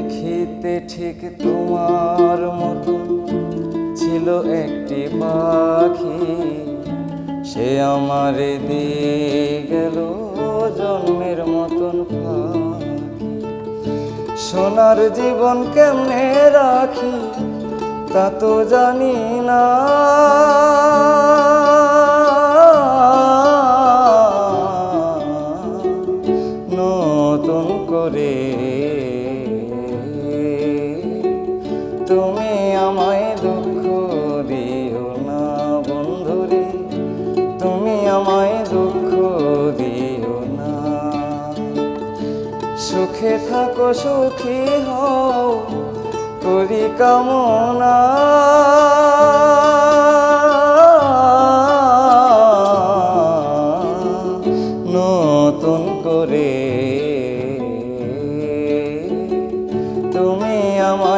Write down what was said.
দেখিতে ঠিক তোমার মতো ছিল একটি পাখি, সে আমারে দিয়ে গেল জন্মের মতন ফাঁকি। সোনার জীবন কেমনে রাখি তা তো জানি না, নতুন করে তুমি আমায় দুঃখ দিও না বন্ধুরে, তুমি আমায় দুঃখ দিও না। সুখে থাকো সুখী হও করি কামনা, নতুন করে তুমি আমার